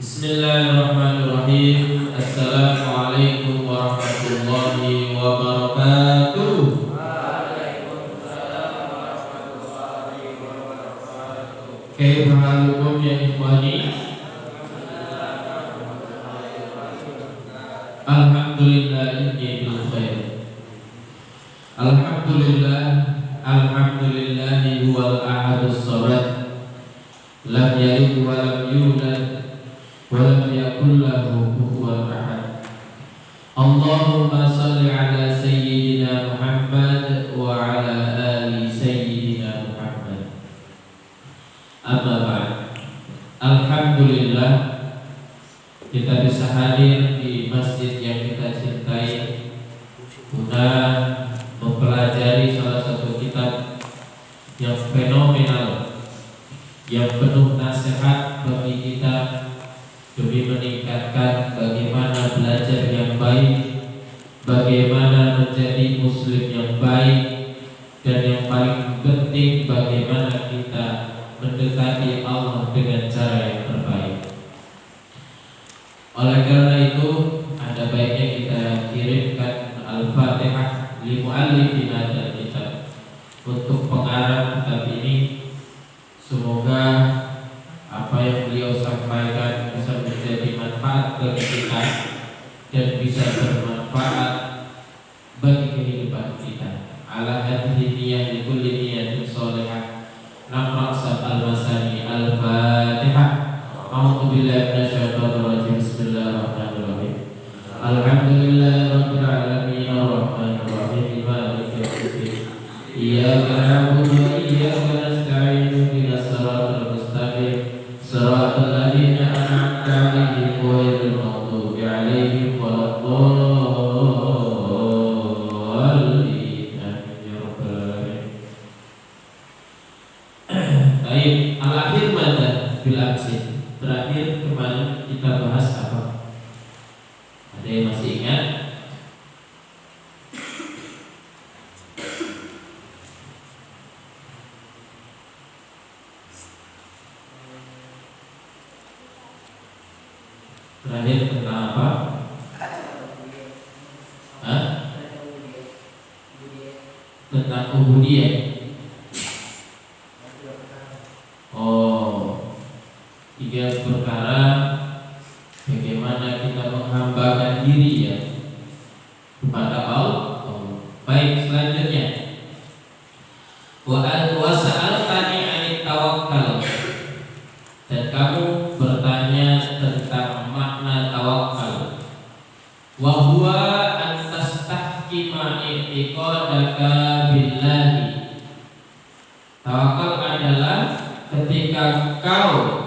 Bismillahirrahmanirrahim. Assalamualaikum warahmatullahi wabarakatuh. Kaifa halukum ya ikhwani? Alhamdulillah inni bil khair. Alhamdulillahi huwal ahadus samad. Lam yalid wa lam yulad wa lam yakul lahu kufuwan ahad. Allahumma shalli ala sayyidina Muhammad wa ala ali sayyidina Muhammad. Amma ba'd. Alhamdulillah kita bisa hadir di masjid yang kita cintai guna mempelajari salah satu kitab yang fenomenal, yang penuh nasihat bagi kita demi meningkatkan bagaimana belajar yang baik, bagaimana menjadi muslim yang baik, dan yang paling penting bagaimana kita mendekati Allah dengan cara yang terbaik. Oleh karena itu, ada baiknya kita kirimkan Al-Fatihah li mu'allifin hadzal kitab untuk pengarang kitab ini. Semoga apa yang beliau sampaikan bisa menjadi manfaat bagi kita dan bisa bermanfaat bagi kehidupan kita. Ala hadhihi niyyah li kulli niyyatin shalihah. Naqra al-masani al-Fatihah. A'udzu billahi minasyaitonir rajim. Bismillahirrahmanirrahim. Alhamdulillahirabbil alamin arrahmanir rahim maliki yaumiddin. Iyyaka na'budu wa iyyaka nasta'in. Ihdinas siratal mustaqim. Siratal ladzina an'amta 'alaihim ghairil maghdubi 'alaihim waladdallin. Amin ya rabbal alamin. Baik, al-akhir mada bil amsi. Terakhir kemarin kita bahas apa? Ada yang masih ingat? Terakhir tentang apa? Hah? Tentang ubudiyah. Oh, 3 perkara bagaimana kita menghambakan diri ya kepada Allah. Baik, selanjutnya wa sa'altani 'anit tawakkal. Dan kamu bertanya tentang makna tawakal. Wa huwa an tastahkima i'tiqadaka billahi. Tawakal adalah ketika kau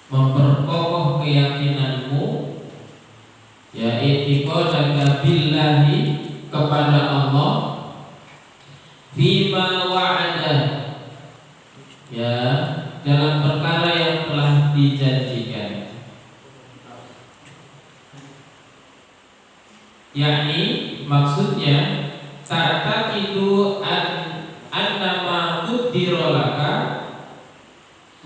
memperkokoh keyakinanmu, ya i'tiqadaka billahi, kepada Allah, bima wa'ada, ya dalam perkara yang telah dijanjikan. Yakni maksudnya ta'taqidu annama qaddara laka,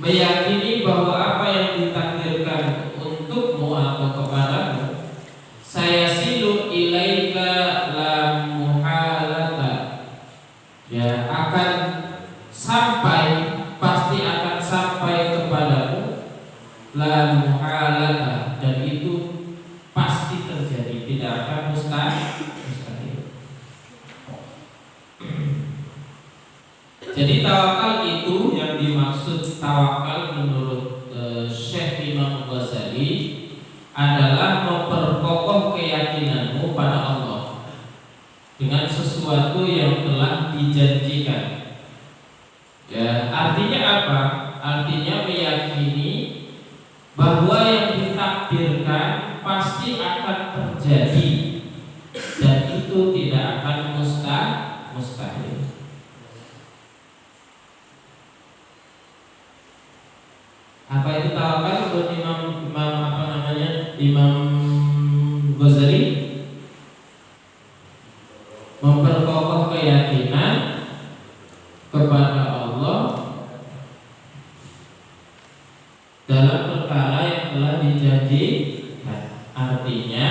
meyakini bahwa apa yang ditakdirkan untukmu atau kepadamu, saya silu ilaika la muhalata, ya akan sampai, pasti akan sampai kepadamu, la muhalata, dan itu pasti terjadi, tidak akan mustahil. Jadi tawakal itu, yang dimaksud tawakal menurut Syekh Imam Ghazali adalah memperkokoh keyakinanmu pada Allah dengan sesuatu yang telah dijanjikan. Ya, artinya apa? Artinya meyakini bahwa yang ditakdirkan pasti akan terjadi dan itu tidak akan mustahil. Apa itu tawakal buat Imam Ghazali? Memperkokoh keyakinan kepada Allah dalam perkara yang telah dijanjikan. Artinya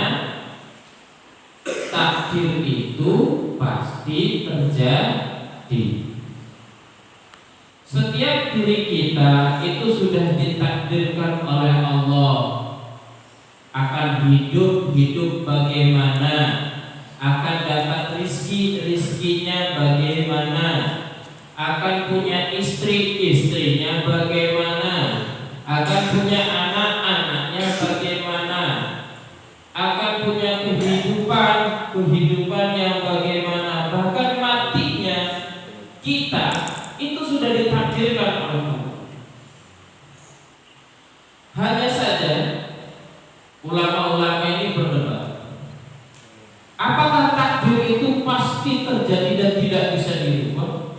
takdir itu pasti terjadi. Setiap diri kita itu sudah ditakdirkan oleh Allah akan hidup bagaimana, akan dapat rizkinya bagaimana, akan punya istrinya bagaimana, akan punya anak-anaknya bagaimana, akan punya kehidupan yang bagaimana, bahkan matinya kita itu sudah ditakdirkan oleh Allah. Hanya saja ulama-ulama ini berdebat, apakah takdir itu pasti terjadi dan tidak bisa dirubah?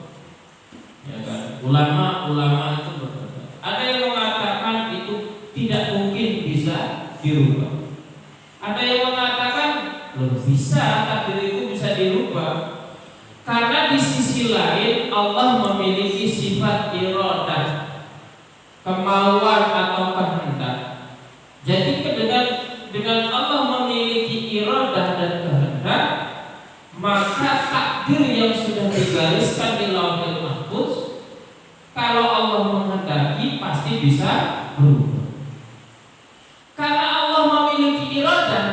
Ya kan? Ulama itu berdebat. Ada yang mengatakan itu tidak mungkin bisa dirubah. Ada yang mengatakan bisa, takdir itu bisa dirubah. Karena di sisi lain Allah memiliki sifat iradah, kemauan atau kehendak. Jadi dengan Allah memiliki iradah dan kehendak, maka takdir yang sudah digariskan di Lauhul Mahfuz, kalau Allah menghendaki pasti bisa berubah. Karena Allah memiliki iradah,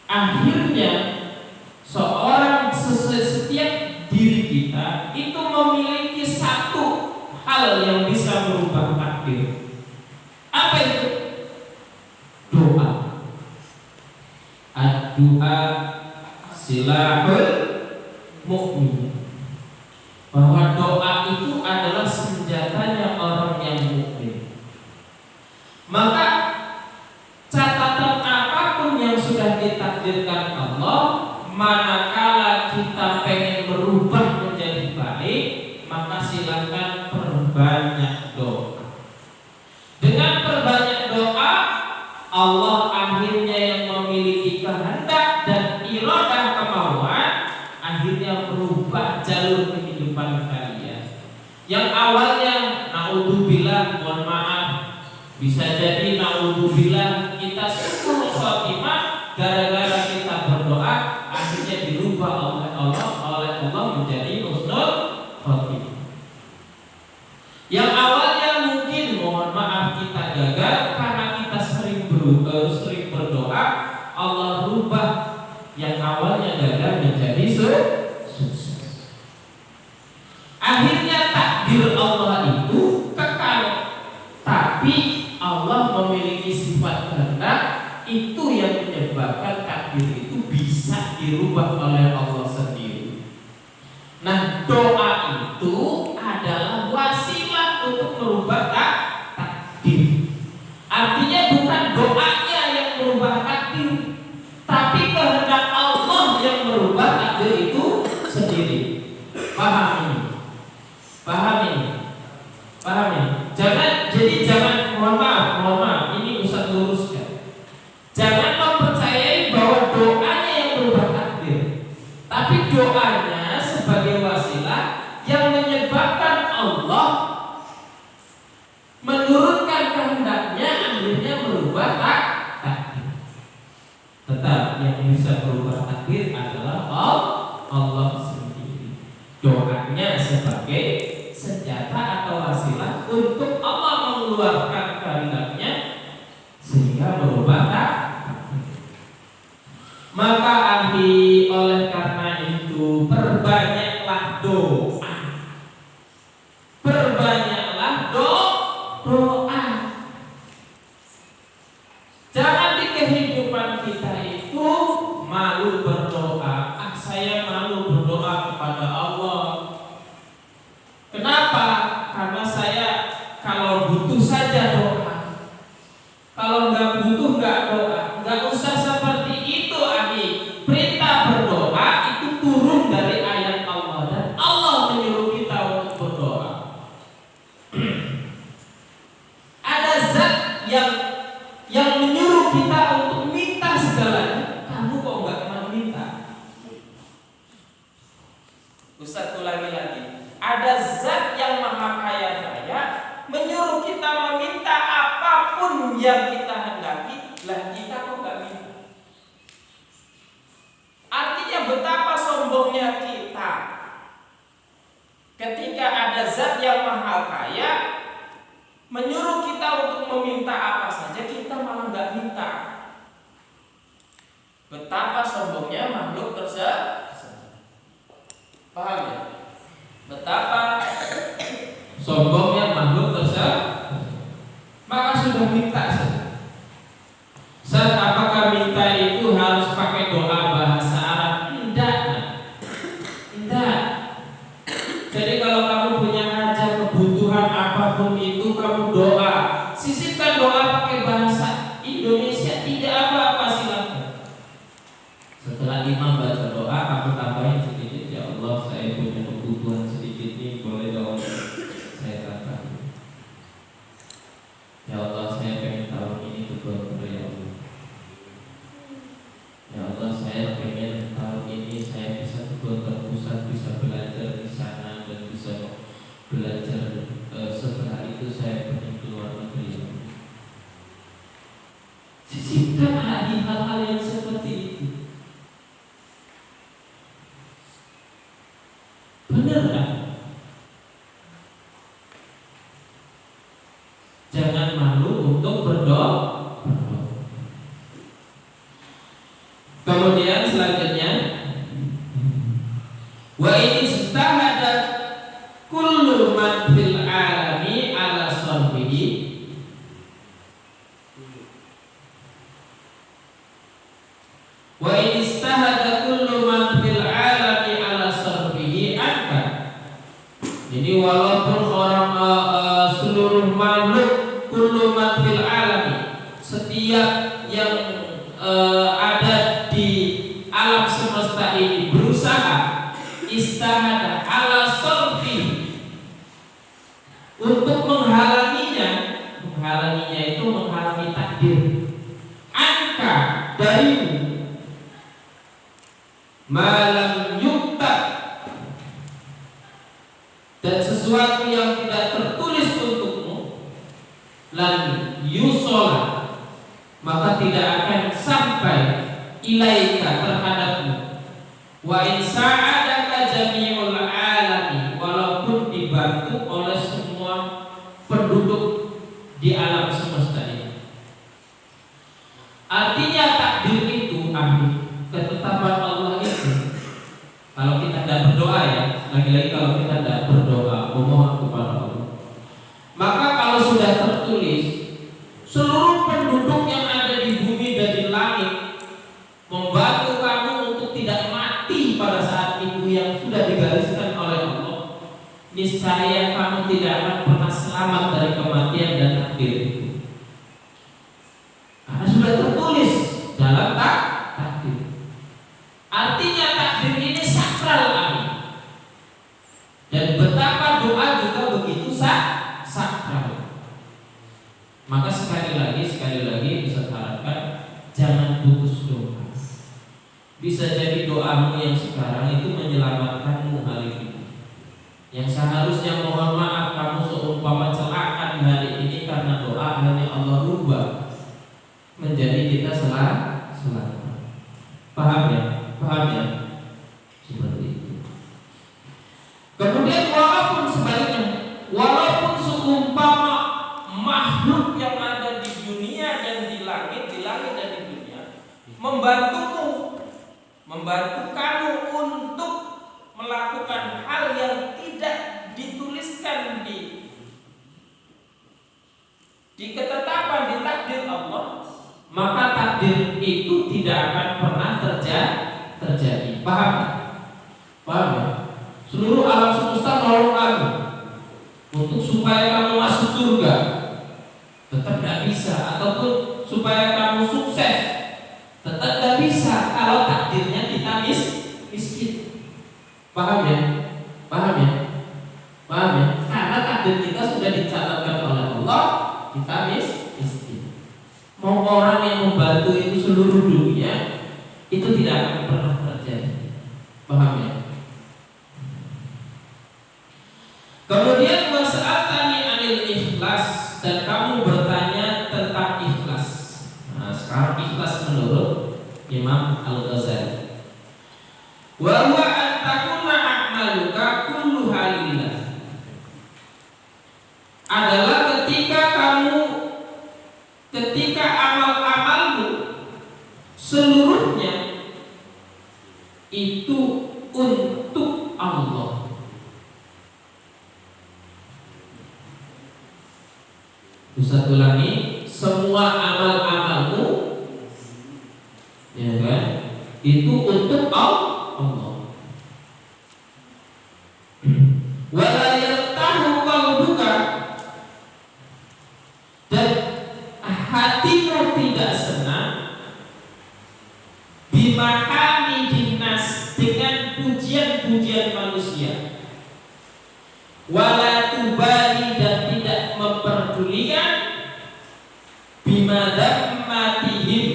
akhirnya setiap diri kita itu memiliki satu hal yang bisa merubah takdir. Apa itu? Doa. Doa silahul mukmin. Bahwa doa itu adalah senjatanya orang yang mukmin. Maka catatan apapun yang sudah ditakdirkan Allah, manakala kita pengen berubah menjadi baik, maka silakan perbanyak doa. Dengan perbanyak doa, Allah akhirnya yang memiliki kehendak dan iradah kemauan, akhirnya merubah jalur kehidupan kalian. Yang awalnya naudzubillah, mohon maaf, bisa jadi naudzubillah kita suul khotimah gara-gara kita berdoa, akhirnya dirubah oleh Allah menjadi husnul khotimah. Yang awalnya mungkin mohon maaf kita gagal karena kita sering berdoa, Allah rubah yang awalnya gagal menjadi sukses. Akhirnya takdir Allah itu kekal, tapi Allah memiliki sifat kehendak, itu yang menyebabkan takdir itu bisa dirubah oleh Allah sendiri. Nah, doa itu adalah wasilah untuk merubah takdir. Artinya bukan doanya yang merubah takdir, tapi kehendak Allah yang merubah takdir itu sendiri. Paham ini? Jangan mohon maaf, ini Ustaz luruskan. Jangan mempercayai bahwa doanya yang merubah takdir, tapi doanya sebagai wasilah yang menyebabkan Allah menurunkan kehendaknya, akhirnya merubah takdir. Tetap yang bisa merubah takdir adalah Allah sendiri. Doanya sebagai senjata atau wasilah untuk Allah mengeluarkan kehendaknya sehingga merubah takdir. Maka oleh karena itu perbanyaklah doa. Perbanyaklah doa. Jangan di kehidupan kita itu malu berdoa. Saya malu berdoa kepada Allah. Kenapa? Karena saya kalau butuh saja doa. Kalau nggak butuh nggak doa. Nggak usah seperti itu, Abi. Perintah berdoa itu turun dari ayat Allah dan Allah menyuruh kita untuk berdoa. Ada zat yang menyuruh kita untuk minta segalanya. Kamu kok nggak mau minta? Ustaz ulangi lagi. Ada zat yang maha kaya raya menyuruh kita meminta apapun yang Lah kita kok nggak minta? Artinya betapa sombongnya kita ketika ada zat yang maha kaya menyuruh kita untuk meminta apa saja, kita malah nggak minta. Betapa sombongnya makhluk tersebut. Paham ya? Betapa sombongnya makhluk tersebut. Maka sudah minta saja. Saat apakah minta itu harus pakai doa bahasa Arab? Tidak. Tidak. Jadi kalau kamu punya hajat, kebutuhan apapun itu, kamu doa. Sisipkan doa pakai bahasa Indonesia, tidak apa-apa, silakan. Setelah imam baca doa, kamu tambahin sedikit, ya Allah, saya punya kebutuhan sedikit ini, boleh dong saya tambah. Ya Allah, saya pengen tahun ini ke dokter, ya Allah. Ya Allah, saya pengen tahun ini saya bisa ke dokter pusat, bisa belajar di sana dan bisa belajar. Setelah itu saya pengen keluar negeri. Sisipkan hal-hal yang seperti itu. Benar kan? Jangan malu untuk berdoa. Kemudian selanjutnya, wa in istahada kullu man fil alami ala sarfihi, wa in istahada kullu man fil alami ala sarfihi anka. Jadi walaupun orang seluruh makhluk, kullu man fil alami, setiap yang ada di alam semesta ini berusaha istahada ala sarfi untuk menghalanginya itu menghalangi takdir angka darimu malam yuktab, dan sesuatu yang tidak tertulis untukmu, lan yusola, maka tidak akan sampai ilaika terhadapmu. Wa in sa'adaka jami'ul alami, walaupun dibantu oleh semua penduduk di alam semesta ini. Artinya takdir itu, ketetapan Allah itu, kalau kita tidak berdoa, ya, lagi-lagi kalau kita tidak berdoa memohon kepada Allah, maka kalau sudah tertulis, seluruh penduduk yang ada di bumi dan di langit membantu kamu untuk tidak mati pada saat itu yang sudah digariskan oleh Allah, niscaya kamu tidak akan pernah selamat dari kematian dan takdir itu. Karena sudah tertulis dalam takdir. Artinya takdir ini sakral, dan betapa doa juga begitu sakral. Maka sekali lagi bisa harapkan jangan putus doa. Bisa jadi doamu yang sekarang itu menyelamatkanmu hari ini. Yang seharusnya mohon maaf kamu seumpama celaka hari ini karena doa, hanya Allah rubah menjadi kita selamat. Paham ya? Seperti itu. Kemudian walaupun sebaliknya, walaupun seumpama makhluk yang ada di dunia dan di langit dan di dunia membantu kamu untuk melakukan hal yang tidak dituliskan di ketetapan, di takdir Allah, maka takdir itu tidak akan pernah terjadi. Paham ya? Seluruh alam semesta nolong kamu untuk supaya kamu masuk surga, tetap tidak bisa. Ataupun supaya kamu sukses, tetap tidak bisa kalau takdirnya kita miskin. Paham ya? Karena takdir kita sudah dicatatkan oleh Allah, kita miskin. Mau orang yang membantu itu seluruh dunia, itu tidak akan pernah terjadi. Paham ya? Kemudian wasa'atani anil ikhlas, dan kamu bertanya tentang ikhlas. Nah, Sekarang ikhlas menurut Imam Al-Ghazali. Wa huwa an takuna a'maluka kulluha lillah. Adalah ketika amal-amalmu seluruhnya itu untuk Allah. Bisa ulangi, semua amal-amalmu, ya kan, itu untuk Allah. Wala yartahu qalbuka, dan hatimu tidak senang bimahamidin nas, dengan pujian-pujian manusia. Wala tubali, dan tidak memperdulikan bimadammatihim,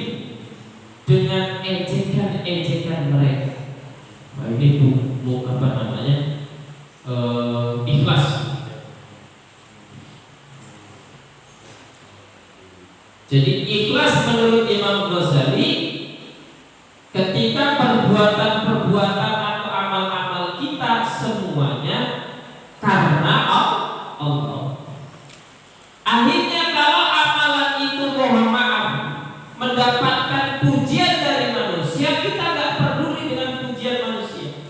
dengan ejekan-ejekan mereka. Nah, ini ikhlas. Jadi ikhlas menurut Imam Ghazali ketika perbuatan-perbuatan atau amal-amal kita semuanya karena Allah. Akhirnya kalau amalan itu, mohon maaf, mendapatkan pujian dari manusia, kita nggak peduli dengan pujian manusia,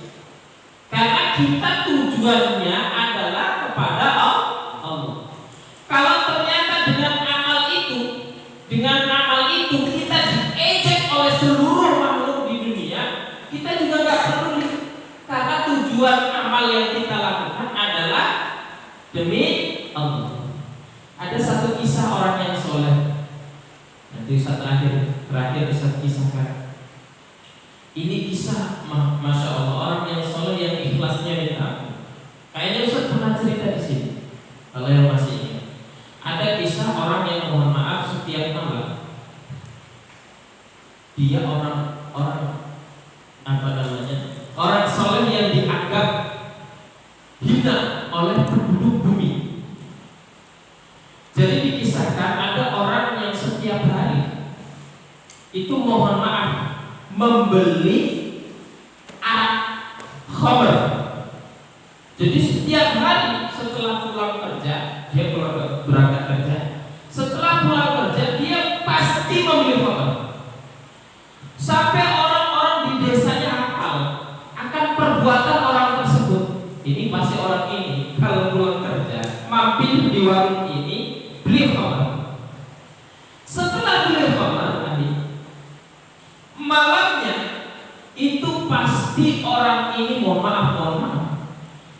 karena kita tujuannya adalah kepada Allah. Kalau ternyata dengan amal itu kita diejek oleh seluruh makhluk di dunia, kita juga nggak peduli, karena tujuan amal yang kita lakukan adalah demi Allah. Ada satu kisah orang yang soleh. Nanti terakhir saya kisahkan. Ini kisah masya Allah, orang yang soleh yang ikhlasnya minta ampun. Kayaknya Ustaz pernah cerita di sini. Kalau yang masih ingat, ada kisah orang yang mohon maaf setiap malam dia orang soleh yang dianggap hina oleh penduduk bumi. Jadi dikisahkan ada orang yang setiap hari itu mohon maaf membeli arak khamr. Jadi setiap hari setelah pulang kerja, dia berangkat kerja. Setelah pulang kerja dia pasti membeli khamr. Sampai orang-orang di desanya hafal akan perbuatan orang tersebut. Ini pasti orang ini kalau pulang kerja mampir di warung ini beli khamr. Setelah beli khamr tadi, malamnya itu pasti orang ini mohon maaf,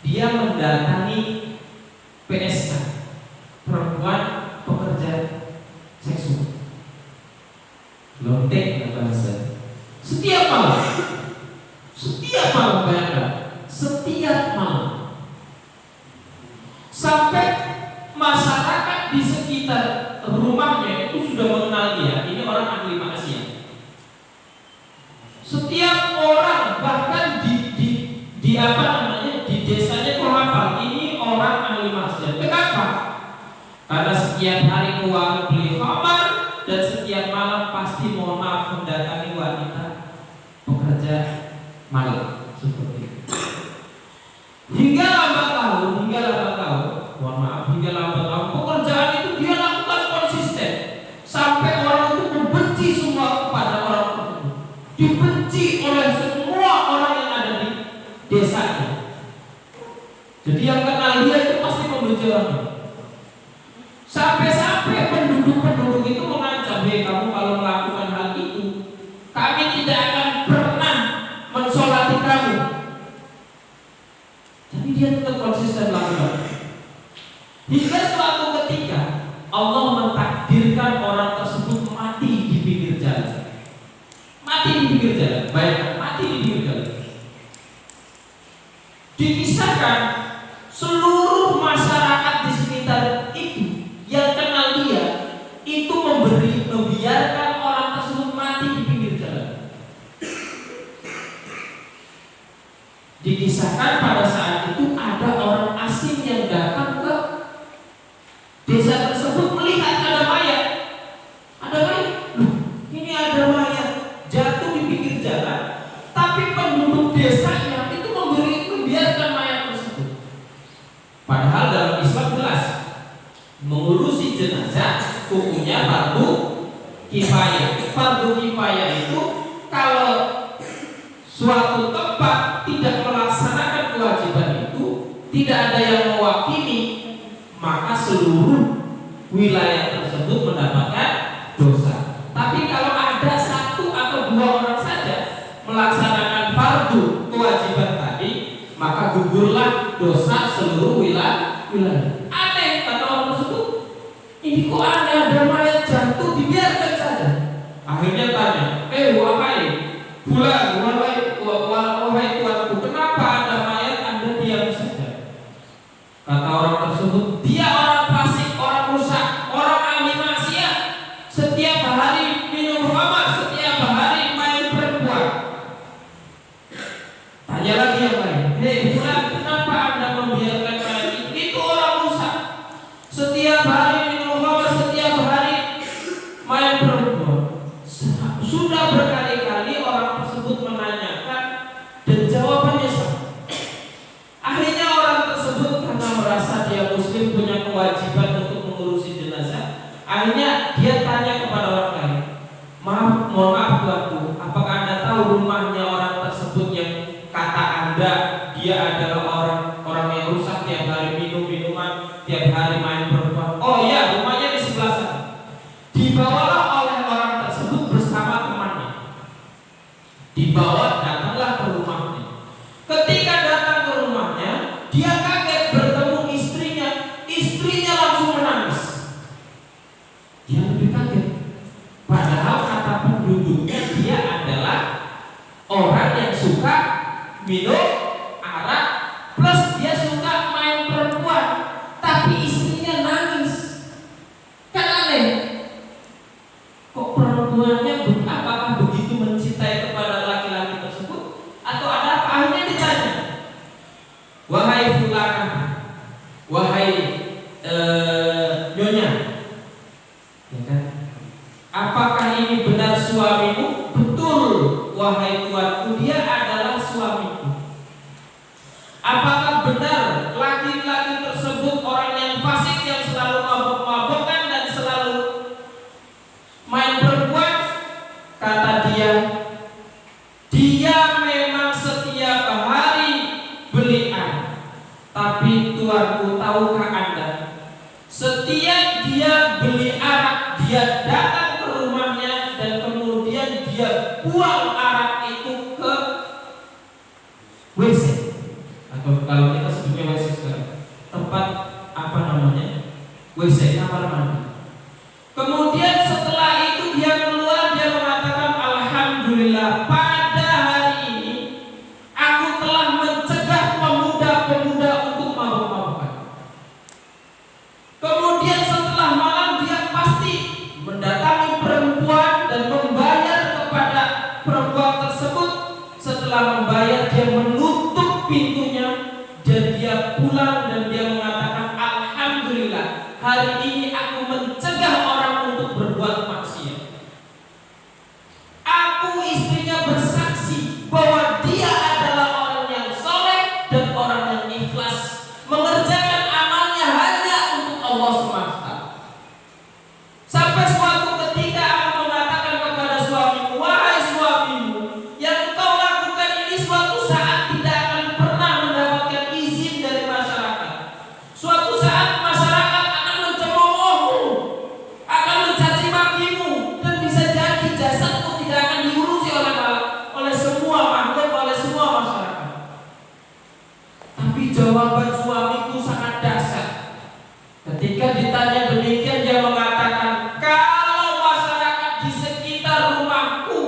dia mendatangi PSK, perempuan pekerja seksual, lontek bahasa. Setiap malam bayangkan, setiap malam, sampai masyarakat di sekitar rumahnya itu sudah mengenal dia. Ini orang ahli maksiat. Setiap orang bahkan di desanya itu hafal ini orang ahli maksiat. Kenapa? Karena setiap hari ke warung beli khamr dan setiap malam pasti mohon maaf mendatangi wanita pekerja malam seperti itu. Hingga lambat laun, pekerjaan itu dia lakukan konsisten sampai orang itu membenci semua kepada orang tersebut, dibenci oleh semua orang yang ada di desanya. Jadi yang kenal dia itu pasti membenci orang. Sampai penduduk itu mengancam, kamu kalau melakukan hal itu, kami tidak akan pernah mensolati kamu. Tapi dia tetap konsisten melakukan. Hingga suatu ketika Allah mentakdirkan orang tersebut mati di pinggir jalan. Bayangkan, mati di desanya itu membiarkan mayat tersebut. Padahal dalam Islam jelas mengurusi jenazah hukumnya fardu kifayah. Fardu kifayah itu kalau suatu tempat tidak melaksanakan kewajiban itu, tidak ada yang mewakili, maka seluruh wilayah tersebut mendapatkan dosa. Tapi kalau ada satu atau dua orang saja melaksanakan fardu kewajiban tadi, maka gugurlah dosa seluruh wilayah. Aneh kata orang tersebut, ini kok aneh, ada mayat jatuh dibiarkan saja. Akhirnya tanya, wahai bulan, wahai tuanku, kenapa ada mayat Anda diam saja? Kata orang tersebut, dia orang fasik, orang rusak, orang ahli maksiat, setiap hari minum khamar, setiap hari main perempuan. Tanya lagi yang lain, bulan, kenapa Anda membiarkan mayat itu? Itu orang rusak, setiap hari minum khamar, setiap hari main perempuan. Sudah berkali-kali orang tersebut menanyakan dan jawabannya sama. Akhirnya orang tersebut karena merasa dia muslim punya kewajiban untuk mengurusi jenazah, akhirnya dia tanya kepada orang lain, mohon maaf tuanku, apakah Anda tahu rumahnya orang tersebut yang kata Anda dia adalah orang yang rusak, tiap hari minum minuman, tiap hari main perempuan? Oh iya, rumahnya di sebelah sana. Dibawalah oleh orang tersebut bersama temannya. Dibawa, datanglah ke rumahnya. Ketika datang ke rumahnya, dia kaget bertemu istrinya. Istrinya langsung menangis. Dia lebih kaget. Padahal kata penduduknya dia adalah orang yang suka minum arak, plus dia suka main perempuan. Tapi istrinya nangis. Kan aneh. Kok perempuannya apakah begitu mencintai kepada laki-laki tersebut, atau ada apa? Akhirnya ditanya, wahai fulanah, wahai nyonya, ya kan? Apakah ini benar suamimu? Betul, wahai tuanku, dia adalah suamiku. Apakah benar laki-laki tersebut orang yang fasik, yang selalu mabuk-mabukan dan selalu main perempuan? Kata dia memang setiap hari beli air. Tapi tuanku, tahukah Anda, setiap dia beli arak, dia datang ke rumahnya dan kemudian dia buang arak itu ke WC, atau kalau kita sebutnya WC sekarang, tempat apa namanya, WC kamar mandi. Kemudian setelah itu dia keluar, dia mengatakan, alhamdulillah, pada hari ini aku telah mencegah pemuda-pemuda untuk mabuk-mabukan. Kemudian setelah malam dia pasti mendatangi perempuan dan membayar kepada perempuan tersebut. Setelah membayar, dia menutup pintunya dan dia pulang dan dia mengatakan, alhamdulillah, hari ini aku mencegah orang untuk berbuat maksiat. Aku, istrinya, bersaksi bahwa dia adalah orang yang soleh dan orang yang ikhlas, mengerjakan amalnya hanya untuk Allah semata. Sampai suatu ketika aku mengatakan kepada suamiku, wahai suamimu, yang kau lakukan ini suatu saat tidak akan pernah mendapatkan izin dari masyarakat. Suatu saat masyarakat akan mencemoohmu, akan mencaci makimu, dan bisa jadi jasadmu tidak akan diurusi oleh semua makhluk, oleh semua masyarakat. Tapi jawaban suamiku sangat dahsyat. Ketika ditanya demikian, dia mengatakan, kalau masyarakat di sekitar rumahku,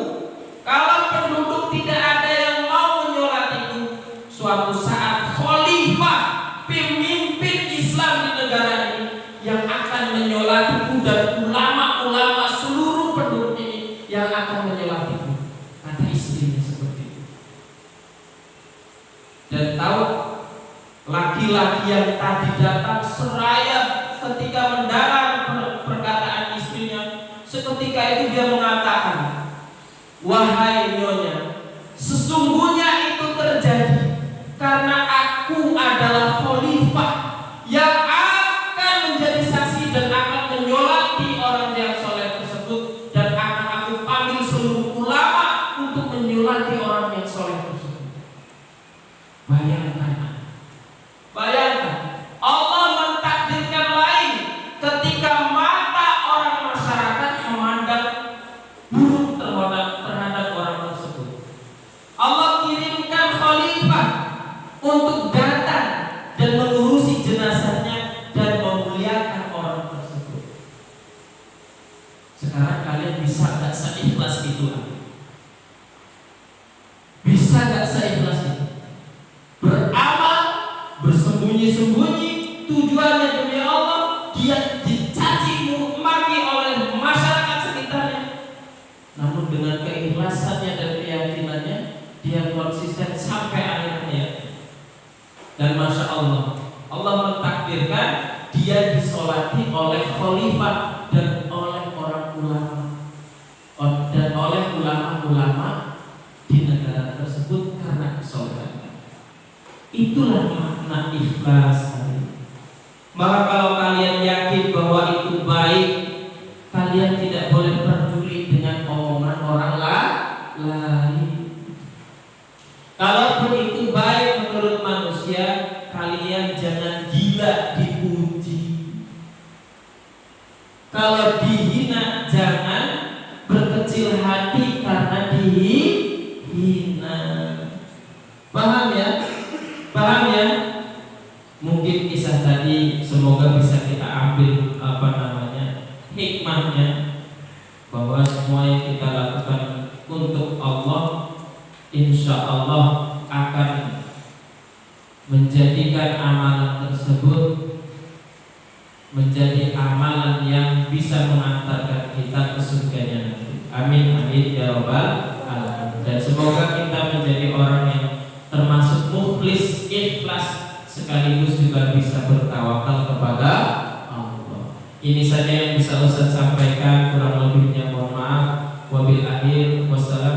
kalau penduduk tidak ada yang mau menyolatiku, suatu saat khalifah, pemimpin Islam di negara ini yang akan menyolatiku, dan ulama-ulama seluruh penduduk ini yang akan menyolatiku. Kata istrinya seperti itu. Dan tahu, laki-laki yang tadi datang seraya ketika mendengar perkataan istrinya, seketika itu dia mengatakan, wahai nyonya, sesungguhnya itu terjadi menikmati orang yang soleh tersebut. Bayangkan, Allah mentakdirkan lain ketika mata orang masyarakat memandang buruk terhadap orang tersebut. Allah kirimkan khalifah untuk datang dan mengurusi jenazahnya dan memuliakan orang tersebut. Sekarang kalian bisa gak seikhlas itu? Bisa gak seikhlas itu? Beramal, bersembunyi-sembunyi, tujuannya demi Allah, dia dicaci maki oleh masyarakat sekitarnya. Namun dengan keikhlasannya dan keyakinannya, dia konsisten sampai akhir hayatnya. Dan Masya Allah, Allah mentakdirkan dia disolati oleh khalifah dan oleh orang ulama dan oleh ulama-ulama di negara tersebut karena kesolehan. Itulah makna ikhlas. Maka kalau kalian yakin bahwa itu baik, kalian tidak boleh peduli dengan omongan orang lain. Kalaupun itu baik menurut manusia, kalian jangan gila dipuji. Kalau dihina, jangan berkecil hati karena dihina. Paham ya? Mungkin kisah tadi semoga bisa kita ambil hikmahnya, bahwa semua yang kita lakukan untuk Allah, insya Allah akan menjadikan amalan tersebut menjadi amalan yang bisa mengantarkan kita ke surganya nanti. Amin amin ya rabbal alamin. Dan semoga kita menjadi orang yang termasuk mukhlis, ikhlas, sekaligus juga bisa bertawakal kepada Allah. Ini saja yang bisa Ustaz sampaikan, kurang lebihnya mohon maaf. Wabil akhir, wassalamualaikum